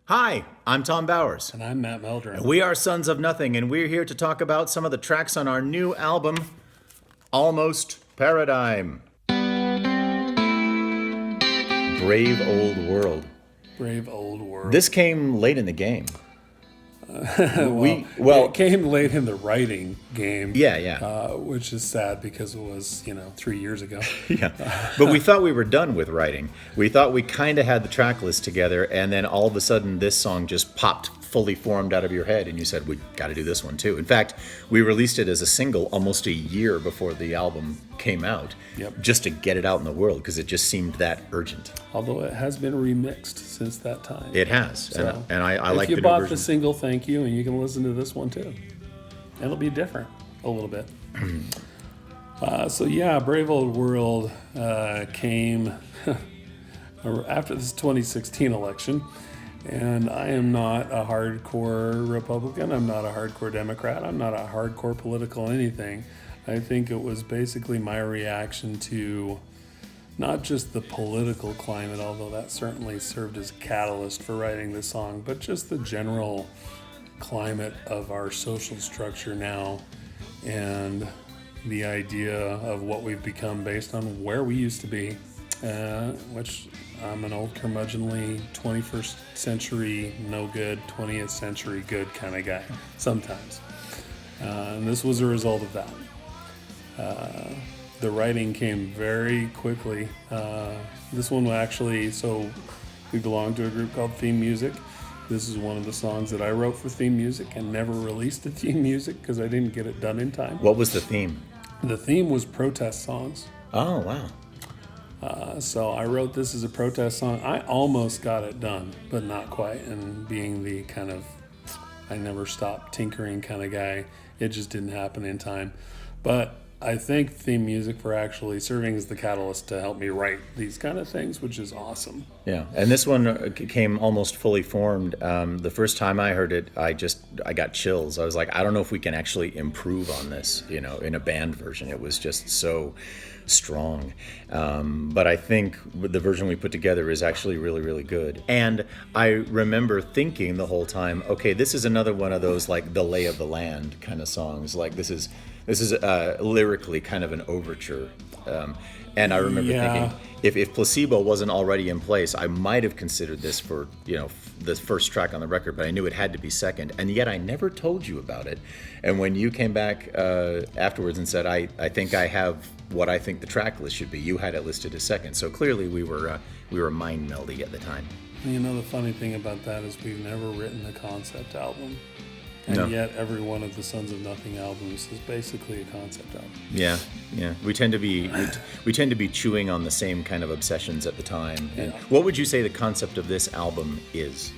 Hi, I'm Tom Bowers. And I'm Matt Meldrum. We are Sons of Nothing, and we're here to talk about some of the tracks on our new album, Almost Paradigm. Brave Old World. Brave Old World. This came late in the game. It came late in the writing game. Yeah. Which is sad because it was, 3 years ago. Yeah, but we thought we were done with writing. We thought we kind of had the track list together, and then all of a sudden this song just popped fully formed out of your head, and you said, we got to do this one too. In fact, we released it as a single almost a year before the album came out, just to get it out in the world, because it just seemed that urgent. Although it has been remixed since that time. It has, so and I like the new version. If you bought the single, thank you, and you can listen to this one too. It'll be different a little bit. Brave Old World came after this 2016 election. And I am not a hardcore Republican. I'm not a hardcore Democrat. I'm not a hardcore political anything. I think it was basically my reaction to not just the political climate, although that certainly served as a catalyst for writing this song, but just the general climate of our social structure now and the idea of what we've become based on where we used to be, which I'm an old curmudgeonly 21st century no good, 20th century good kind of guy sometimes. And this was a result of that. The writing came very quickly. This one actually, so we belong to a group called Theme Music. This is one of the songs that I wrote for Theme Music and never released to Theme Music because I didn't get it done in time. What was the theme? The theme was protest songs. Oh, wow. So I wrote this as a protest song. I almost got it done, but not quite. And being the kind of, I never stop tinkering kind of guy, it just didn't happen in time. But I thank Theme Music for actually serving as the catalyst to help me write these kind of things, which is awesome. Yeah, and this one came almost fully formed. The first time I heard it, I got chills. I was like, I don't know if we can actually improve on this, in a band version. It was just so strong. But I think the version we put together is actually really, really good. And I remember thinking the whole time, okay, this is another one of those like the lay of the land kind of songs. Like this is lyrically kind of an overture. And I remember thinking, if Placebo wasn't already in place, I might have considered this for, the first track on the record, but I knew it had to be second. And yet I never told you about it. And when you came back afterwards and said, I think I have what I think the track list should be, you had it listed as second. So clearly we were mind melding at the time. The funny thing about that is we've never written a concept album. And yet every one of the Sons of Nothing albums is basically a concept album. Yeah. We tend to be chewing on the same kind of obsessions at the time. And what would you say the concept of this album is?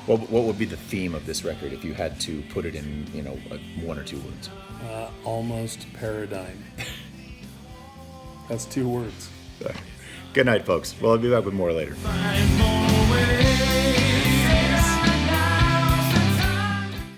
What would be the theme of this record if you had to put it in, one or two words? Almost Paradigm. That's 2 words. Good night, folks. Well, I'll be back with more later.